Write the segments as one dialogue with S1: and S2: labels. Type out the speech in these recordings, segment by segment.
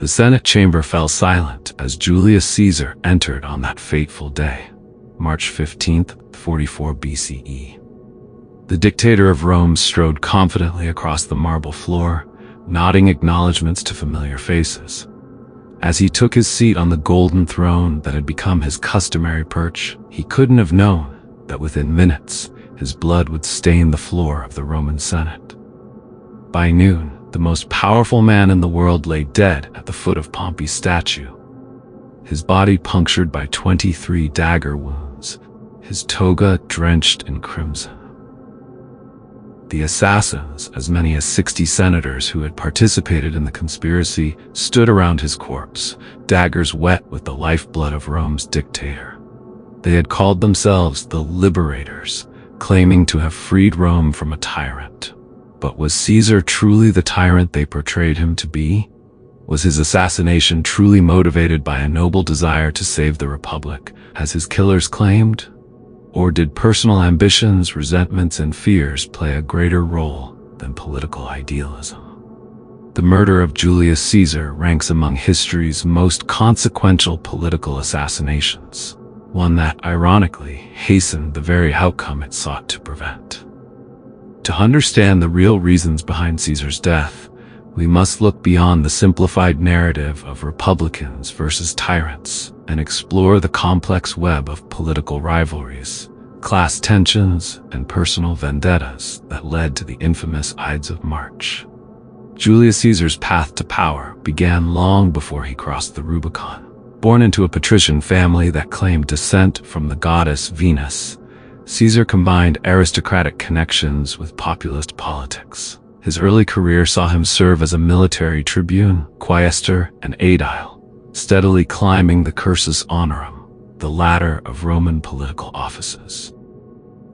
S1: The Senate chamber fell silent as Julius Caesar entered on that fateful day, March 15th, 44 BCE. The dictator of Rome strode confidently across the marble floor, nodding acknowledgments to familiar faces. As he took his seat on the golden throne that had become his customary perch, he couldn't have known that within minutes his blood would stain the floor of the Roman Senate. By noon, the most powerful man in the world lay dead at the foot of Pompey's statue, his body punctured by 23 dagger wounds, his toga drenched in crimson. The assassins, as many as 60 senators who had participated in the conspiracy, stood around his corpse, daggers wet with the lifeblood of Rome's dictator. They had called themselves the Liberators, claiming to have freed Rome from a tyrant. But was Caesar truly the tyrant they portrayed him to be? Was his assassination truly motivated by a noble desire to save the Republic, as his killers claimed? Or did personal ambitions, resentments, and fears play a greater role than political idealism? The murder of Julius Caesar ranks among history's most consequential political assassinations, one that, ironically, hastened the very outcome it sought to prevent. To understand the real reasons behind Caesar's death, we must look beyond the simplified narrative of republicans versus tyrants and explore the complex web of political rivalries, class tensions, and personal vendettas that led to the infamous Ides of March. Julius Caesar's path to power began long before he crossed the Rubicon. Born into a patrician family that claimed descent from the goddess Venus, Caesar combined aristocratic connections with populist politics. His early career saw him serve as a military tribune, quaestor, and aedile, steadily climbing the cursus honorum, the ladder of Roman political offices.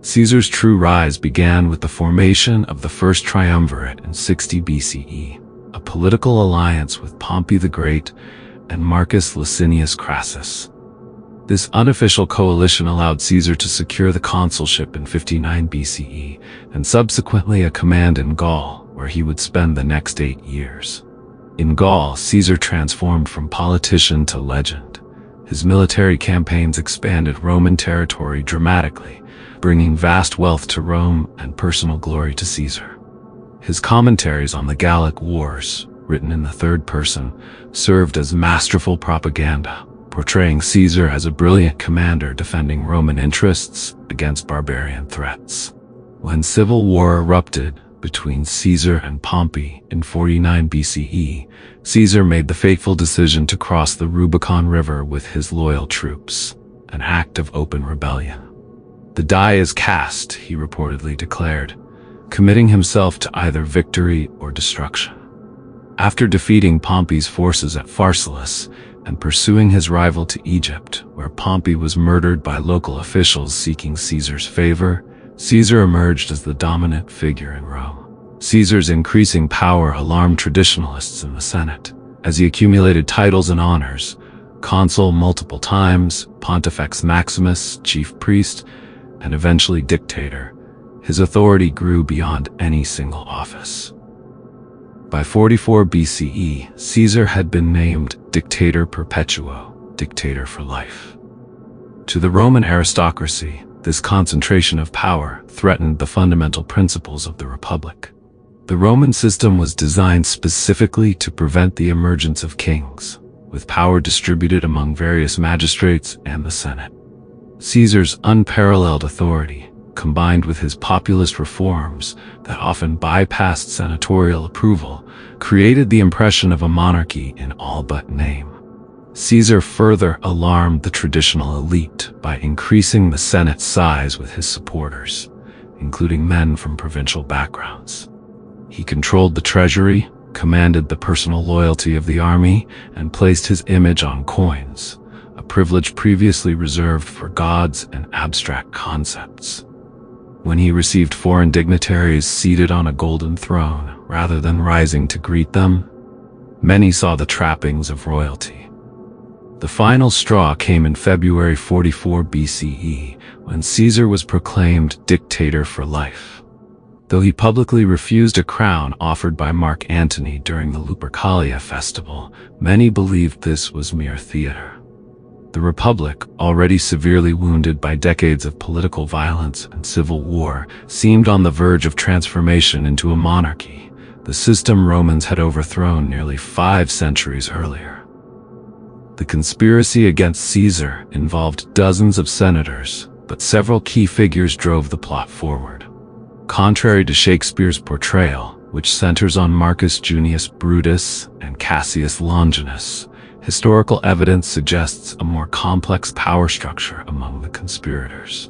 S1: Caesar's true rise began with the formation of the First Triumvirate in 60 BCE, a political alliance with Pompey the Great and Marcus Licinius Crassus. This unofficial coalition allowed Caesar to secure the consulship in 59 BCE and subsequently a command in Gaul, where he would spend the next 8 years. In Gaul, Caesar transformed from politician to legend. His military campaigns expanded Roman territory dramatically, bringing vast wealth to Rome and personal glory to Caesar. His commentaries on the Gallic Wars, written in the third person, served as masterful propaganda, portraying Caesar as a brilliant commander defending Roman interests against barbarian threats. When civil war erupted between Caesar and Pompey in 49 BCE, Caesar made the fateful decision to cross the Rubicon River with his loyal troops, an act of open rebellion. "The die is cast," he reportedly declared, committing himself to either victory or destruction. After defeating Pompey's forces at Pharsalus and pursuing his rival to Egypt, where Pompey was murdered by local officials seeking Caesar's favor, Caesar emerged as the dominant figure in Rome. Caesar's increasing power alarmed traditionalists in the Senate. As he accumulated titles and honors, consul multiple times, Pontifex Maximus, chief priest, and eventually dictator, his authority grew beyond any single office. By 44 BCE, Caesar had been named Dictator Perpetuo, dictator for life. To the Roman aristocracy, this concentration of power threatened the fundamental principles of the Republic. The Roman system was designed specifically to prevent the emergence of kings, with power distributed among various magistrates and the Senate. Caesar's unparalleled authority, combined with his populist reforms that often bypassed senatorial approval, created the impression of a monarchy in all but name. Caesar further alarmed the traditional elite by increasing the Senate's size with his supporters, including men from provincial backgrounds. He controlled the treasury, commanded the personal loyalty of the army, and placed his image on coins, a privilege previously reserved for gods and abstract concepts. When he received foreign dignitaries seated on a golden throne, rather than rising to greet them, many saw the trappings of royalty. The final straw came in February 44 BCE, when Caesar was proclaimed dictator for life. Though he publicly refused a crown offered by Mark Antony during the Lupercalia festival, many believed this was mere theater. The Republic, already severely wounded by decades of political violence and civil war, seemed on the verge of transformation into a monarchy, the system Romans had overthrown nearly 5 centuries earlier. The conspiracy against Caesar involved dozens of senators, but several key figures drove the plot forward. Contrary to Shakespeare's portrayal, which centers on Marcus Junius Brutus and Cassius Longinus, historical evidence suggests a more complex power structure among the conspirators.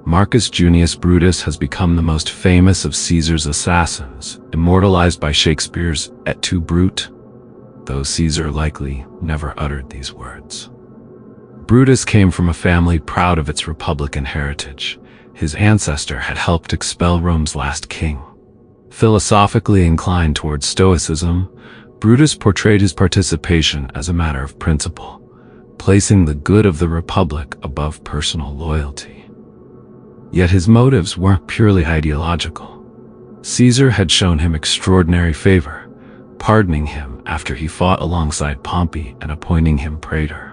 S1: Marcus Junius Brutus has become the most famous of Caesar's assassins, immortalized by Shakespeare's Et tu, Brute, though Caesar likely never uttered these words. Brutus came from a family proud of its republican heritage. His ancestor had helped expel Rome's last king. Philosophically inclined towards Stoicism, Brutus portrayed his participation as a matter of principle, placing the good of the Republic above personal loyalty. Yet his motives weren't purely ideological. Caesar had shown him extraordinary favor, pardoning him after he fought alongside Pompey and appointing him praetor.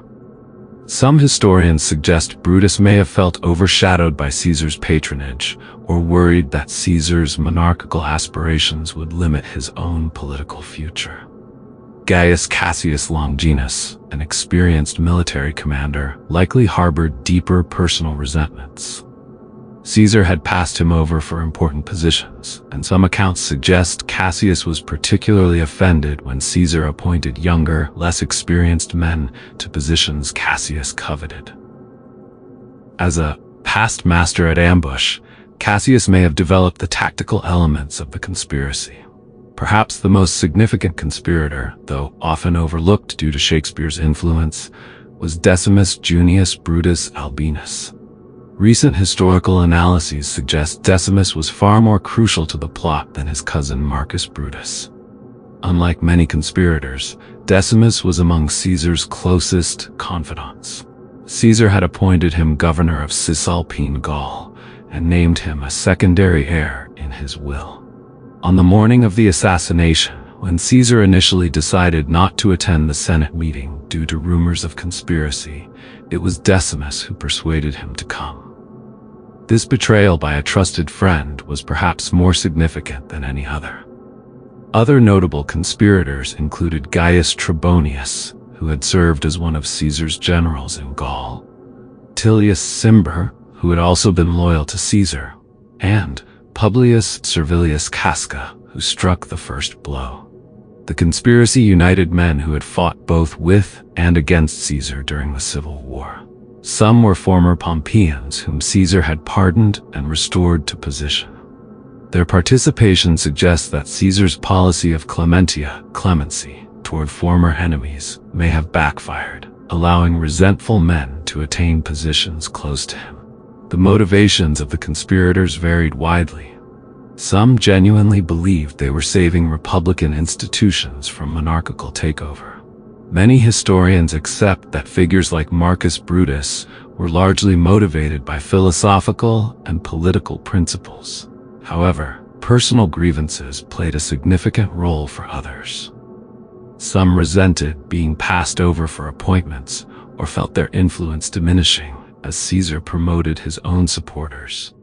S1: Some historians suggest Brutus may have felt overshadowed by Caesar's patronage, or worried that Caesar's monarchical aspirations would limit his own political future. Gaius Cassius Longinus, an experienced military commander, likely harbored deeper personal resentments. Caesar had passed him over for important positions, and some accounts suggest Cassius was particularly offended when Caesar appointed younger, less experienced men to positions Cassius coveted. As a past master at ambush, Cassius may have developed the tactical elements of the conspiracy. Perhaps the most significant conspirator, though often overlooked due to Shakespeare's influence, was Decimus Junius Brutus Albinus. Recent historical analyses suggest Decimus was far more crucial to the plot than his cousin Marcus Brutus. Unlike many conspirators, Decimus was among Caesar's closest confidants. Caesar had appointed him governor of Cisalpine Gaul and named him a secondary heir in his will. On the morning of the assassination, when Caesar initially decided not to attend the Senate meeting due to rumors of conspiracy, it was Decimus who persuaded him to come. This betrayal by a trusted friend was perhaps more significant than any other. Other notable conspirators included Gaius Trebonius, who had served as one of Caesar's generals in Gaul, Tullius Cimber, who had also been loyal to Caesar, and Publius Servilius Casca, who struck the first blow. The conspiracy united men who had fought both with and against Caesar during the Civil War. Some were former Pompeians whom Caesar had pardoned and restored to position. Their participation suggests that Caesar's policy of clemency, toward former enemies may have backfired, allowing resentful men to attain positions close to him. The motivations of the conspirators varied widely. Some genuinely believed they were saving republican institutions from monarchical takeover. Many historians accept that figures like Marcus Brutus were largely motivated by philosophical and political principles. However, personal grievances played a significant role for others. Some resented being passed over for appointments or felt their influence diminishing as Caesar promoted his own supporters,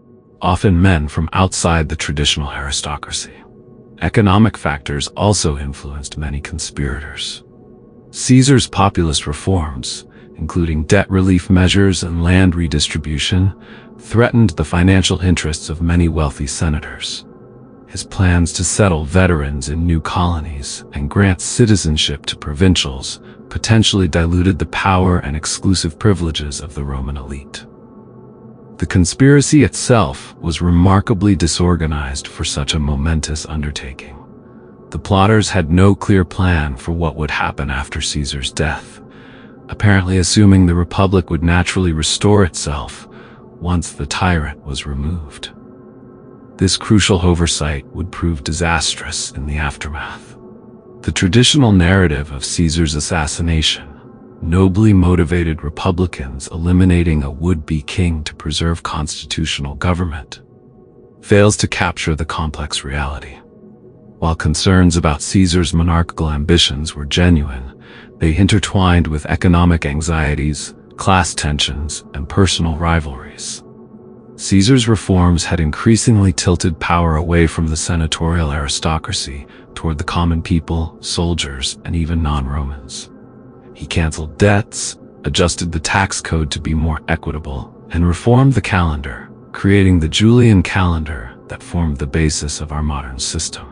S1: often men from outside the traditional aristocracy. Economic factors also influenced many conspirators. Caesar's populist reforms, including debt relief measures and land redistribution, threatened the financial interests of many wealthy senators. His plans to settle veterans in new colonies and grant citizenship to provincials potentially diluted the power and exclusive privileges of the Roman elite. The conspiracy itself was remarkably disorganized for such a momentous undertaking. The plotters had no clear plan for what would happen after Caesar's death, apparently assuming the Republic would naturally restore itself once the tyrant was removed. This crucial oversight would prove disastrous in the aftermath. The traditional narrative of Caesar's assassination nobly motivated Republicans eliminating a would-be king to preserve constitutional government. fails to capture the complex reality. While concerns about Caesar's monarchical ambitions were genuine, they intertwined with economic anxieties, class tensions, and personal rivalries. Caesar's reforms had increasingly tilted power away from the senatorial aristocracy toward the common people, soldiers, and even non-Romans. He canceled debts, adjusted the tax code to be more equitable, and reformed the calendar, creating the Julian calendar that formed the basis of our modern system.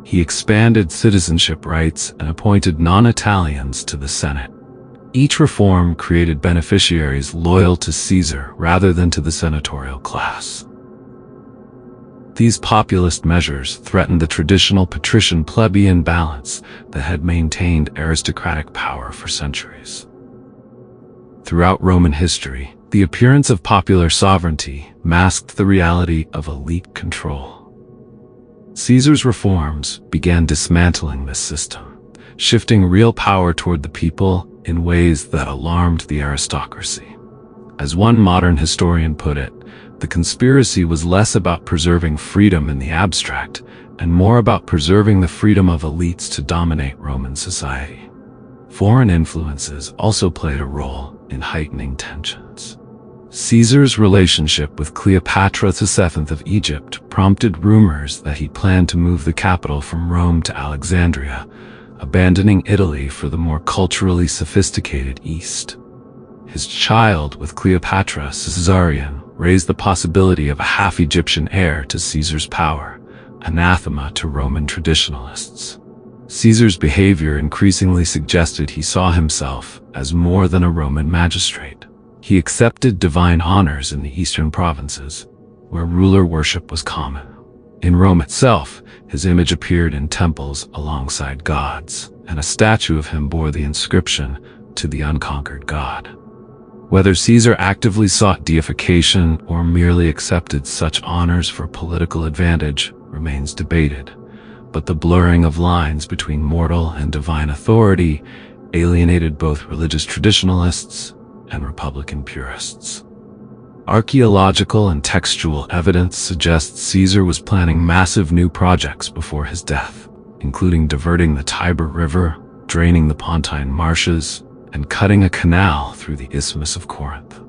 S1: He expanded citizenship rights and appointed non-Italians to the Senate. Each reform created beneficiaries loyal to Caesar rather than to the senatorial class. These populist measures threatened the traditional patrician plebeian balance that had maintained aristocratic power for centuries. Throughout Roman history, the appearance of popular sovereignty masked the reality of elite control. Caesar's reforms began dismantling this system, shifting real power toward the people in ways that alarmed the aristocracy. As one modern historian put it, the conspiracy was less about preserving freedom in the abstract and more about preserving the freedom of elites to dominate Roman society. Foreign influences also played a role in heightening tensions. Caesar's relationship with Cleopatra VII of Egypt prompted rumors that he planned to move the capital from Rome to Alexandria, abandoning Italy for the more culturally sophisticated East. His child with Cleopatra, Caesarion, raised the possibility of a half-Egyptian heir to Caesar's power, anathema to Roman traditionalists. Caesar's behavior increasingly suggested he saw himself as more than a Roman magistrate. He accepted divine honors in the eastern provinces, where ruler worship was common. In Rome itself, his image appeared in temples alongside gods, and a statue of him bore the inscription, "To the unconquered God." Whether Caesar actively sought deification or merely accepted such honors for political advantage remains debated, but the blurring of lines between mortal and divine authority alienated both religious traditionalists and Republican purists. Archaeological and textual evidence suggests Caesar was planning massive new projects before his death, including diverting the Tiber River, draining the Pontine marshes, and cutting a canal through the Isthmus of Corinth.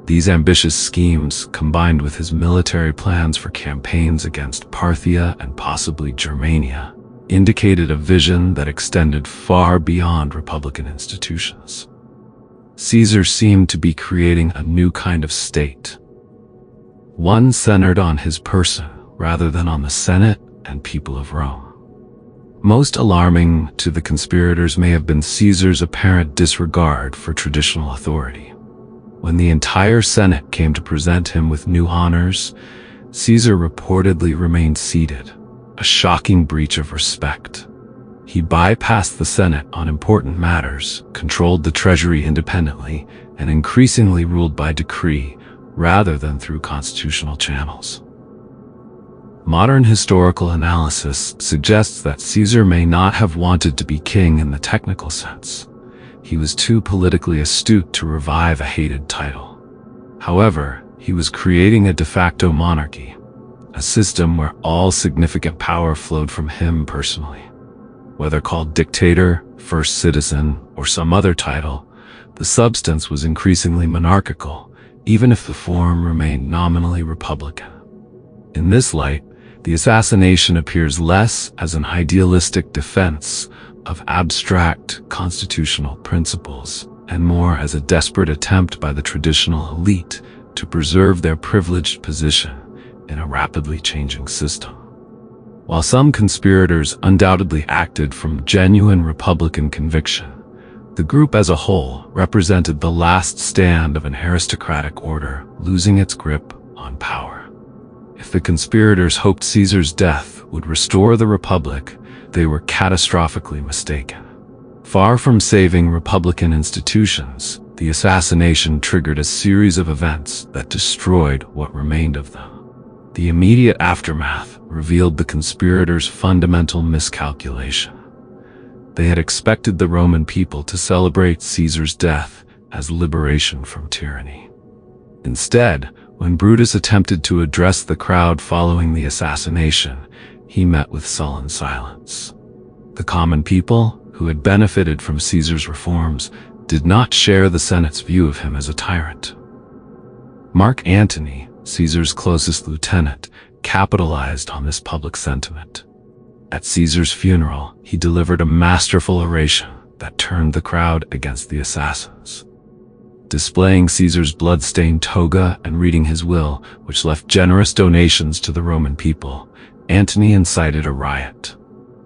S1: These ambitious schemes, combined with his military plans for campaigns against Parthia and possibly Germania, indicated a vision that extended far beyond Republican institutions. Caesar seemed to be creating a new kind of state, one centered on his person rather than on the Senate and people of Rome. Most alarming to the conspirators may have been Caesar's apparent disregard for traditional authority. When the entire Senate came to present him with new honors, Caesar reportedly remained seated, a shocking breach of respect. He bypassed the Senate on important matters, controlled the treasury independently, and increasingly ruled by decree rather than through constitutional channels. Modern historical analysis suggests that Caesar may not have wanted to be king in the technical sense. He was too politically astute to revive a hated title. However, he was creating a de facto monarchy, a system where all significant power flowed from him personally. Whether called dictator, first citizen, or some other title, the substance was increasingly monarchical, even if the form remained nominally republican. In this light, the assassination appears less as an idealistic defense of abstract constitutional principles and more as a desperate attempt by the traditional elite to preserve their privileged position in a rapidly changing system. While some conspirators undoubtedly acted from genuine Republican conviction, the group as a whole represented the last stand of an aristocratic order losing its grip on power. If the conspirators hoped Caesar's death would restore the Republic, they were catastrophically mistaken. Far from saving Republican institutions, the assassination triggered a series of events that destroyed what remained of them. The immediate aftermath revealed the conspirators' fundamental miscalculation. They had expected the Roman people to celebrate Caesar's death as liberation from tyranny. Instead, When Brutus attempted to address the crowd following the assassination, he met with sullen silence. The common people, who had benefited from Caesar's reforms, did not share the Senate's view of him as a tyrant. Mark Antony, Caesar's closest lieutenant, capitalized on this public sentiment. At Caesar's funeral, he delivered a masterful oration that turned the crowd against the assassins. Displaying Caesar's blood-stained toga and reading his will, which left generous donations to the Roman people, Antony incited a riot.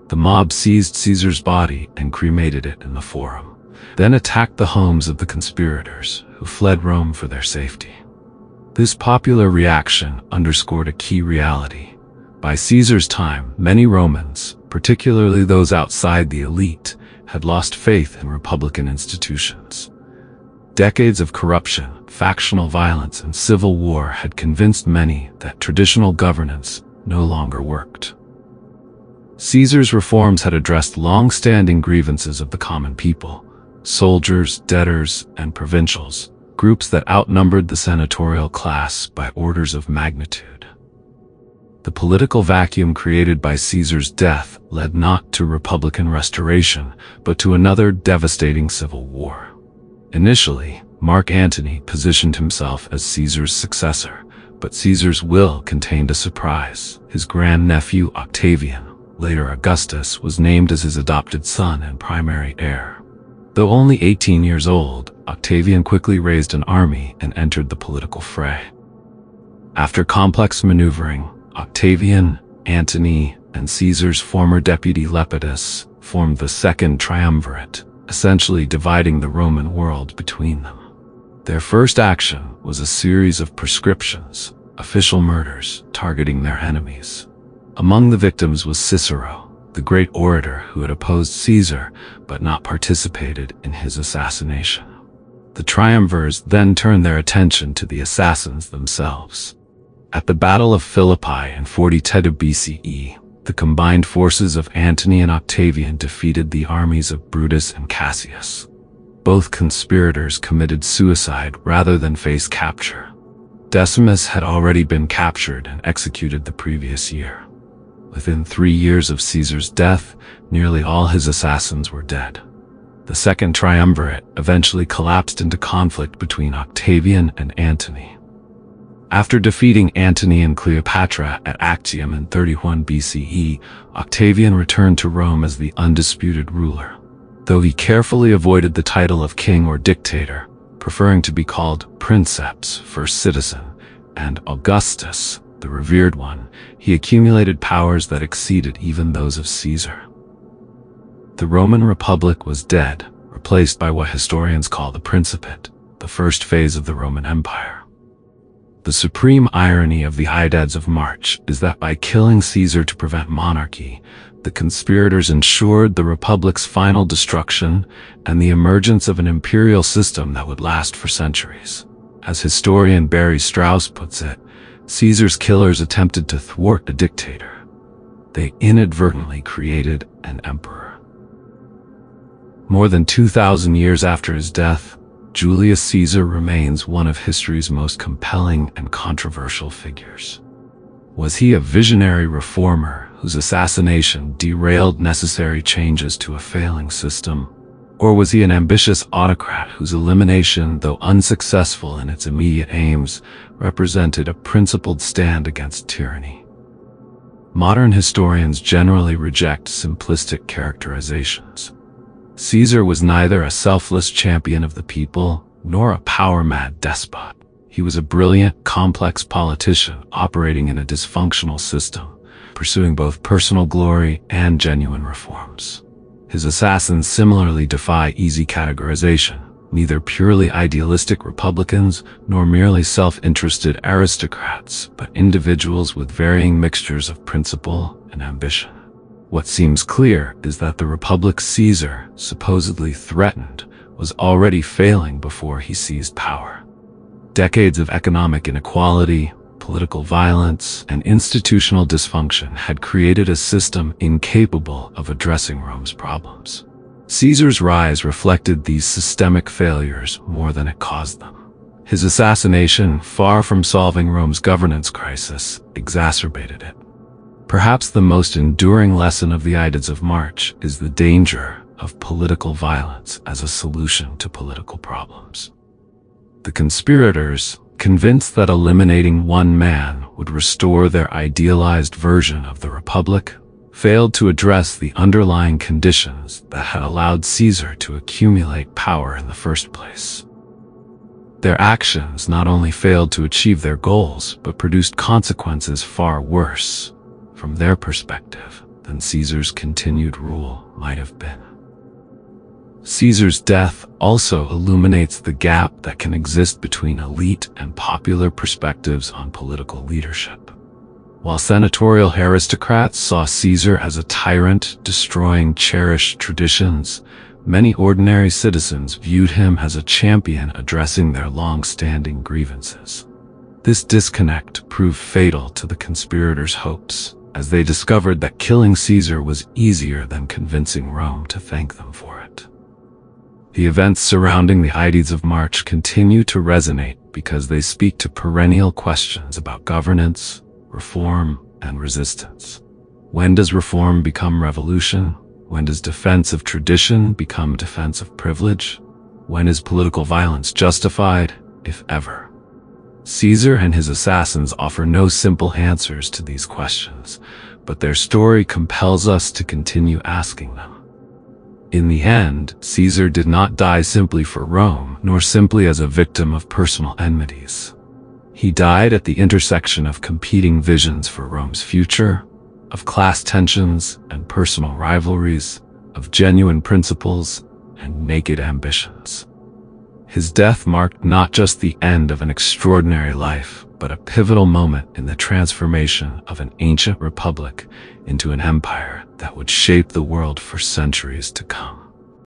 S1: The mob seized Caesar's body and cremated it in the Forum, then attacked the homes of the conspirators, who fled Rome for their safety. This popular reaction underscored a key reality. By Caesar's time, many Romans, particularly those outside the elite, had lost faith in republican institutions. Decades of corruption, factional violence, and civil war had convinced many that traditional governance no longer worked. Caesar's reforms had addressed long-standing grievances of the common people: soldiers, debtors, and provincials, groups that outnumbered the senatorial class by orders of magnitude. The political vacuum created by Caesar's death led not to republican restoration, but to another devastating civil war. Initially, Mark Antony positioned himself as Caesar's successor, but Caesar's will contained a surprise. His grandnephew Octavian, later Augustus, was named as his adopted son and primary heir. Though only 18 years old, Octavian quickly raised an army and entered the political fray. After complex maneuvering, Octavian, Antony, and Caesar's former deputy Lepidus formed the Second Triumvirate, essentially dividing the Roman world between them. Their first action was a series of proscriptions, official murders targeting their enemies. Among the victims was Cicero, the great orator who had opposed Caesar but not participated in his assassination. The triumvirs then turned their attention to the assassins themselves. At the Battle of Philippi in 42 BCE, the combined forces of Antony and Octavian defeated the armies of Brutus and Cassius. Both conspirators committed suicide rather than face capture. Decimus had already been captured and executed the previous year. Within 3 years of Caesar's death, nearly all his assassins were dead. The Second Triumvirate eventually collapsed into conflict between Octavian and Antony. After defeating Antony and Cleopatra at Actium in 31 BCE, Octavian returned to Rome as the undisputed ruler. Though he carefully avoided the title of king or dictator, preferring to be called princeps, first citizen, and Augustus, the revered one, he accumulated powers that exceeded even those of Caesar. The Roman Republic was dead, replaced by what historians call the Principate, the first phase of the Roman Empire. The supreme irony of the Ides of March is that by killing Caesar to prevent monarchy, the conspirators ensured the Republic's final destruction and the emergence of an imperial system that would last for centuries. As historian Barry Strauss puts it, Caesar's killers attempted to thwart a dictator. They inadvertently created an emperor. More than 2,000 years after his death, Julius Caesar remains one of history's most compelling and controversial figures. Was he a visionary reformer whose assassination derailed necessary changes to a failing system? Or was he an ambitious autocrat whose elimination, though unsuccessful in its immediate aims, represented a principled stand against tyranny? Modern historians generally reject simplistic characterizations. Caesar was neither a selfless champion of the people nor a power-mad despot. He was a brilliant, complex politician operating in a dysfunctional system, pursuing both personal glory and genuine reforms. His assassins similarly defy easy categorization, neither purely idealistic republicans nor merely self-interested aristocrats, but individuals with varying mixtures of principle and ambition. What seems clear is that the republic Caesar supposedly threatened was already failing before he seized power. Decades of economic inequality, political violence, and institutional dysfunction had created a system incapable of addressing Rome's problems. Caesar's rise reflected these systemic failures more than it caused them. His assassination, far from solving Rome's governance crisis, exacerbated it. Perhaps the most enduring lesson of the Ides of March is the danger of political violence as a solution to political problems. The conspirators, convinced that eliminating one man would restore their idealized version of the Republic, failed to address the underlying conditions that had allowed Caesar to accumulate power in the first place. Their actions not only failed to achieve their goals, but produced consequences far worse, from their perspective, than Caesar's continued rule might have been. Caesar's death also illuminates the gap that can exist between elite and popular perspectives on political leadership. While senatorial aristocrats saw Caesar as a tyrant destroying cherished traditions, many ordinary citizens viewed him as a champion addressing their long-standing grievances. This disconnect proved fatal to the conspirators' hopes, as they discovered that killing Caesar was easier than convincing Rome to thank them for it. The events surrounding the Ides of March continue to resonate because they speak to perennial questions about governance, reform, and resistance. When does reform become revolution? When does defense of tradition become defense of privilege? When is political violence justified, if ever? Caesar and his assassins offer no simple answers to these questions, but their story compels us to continue asking them. In the end, Caesar did not die simply for Rome, nor simply as a victim of personal enmities. He died at the intersection of competing visions for Rome's future, of class tensions and personal rivalries, of genuine principles and naked ambitions. His death marked not just the end of an extraordinary life, but a pivotal moment in the transformation of an ancient republic into an empire that would shape the world for centuries to come.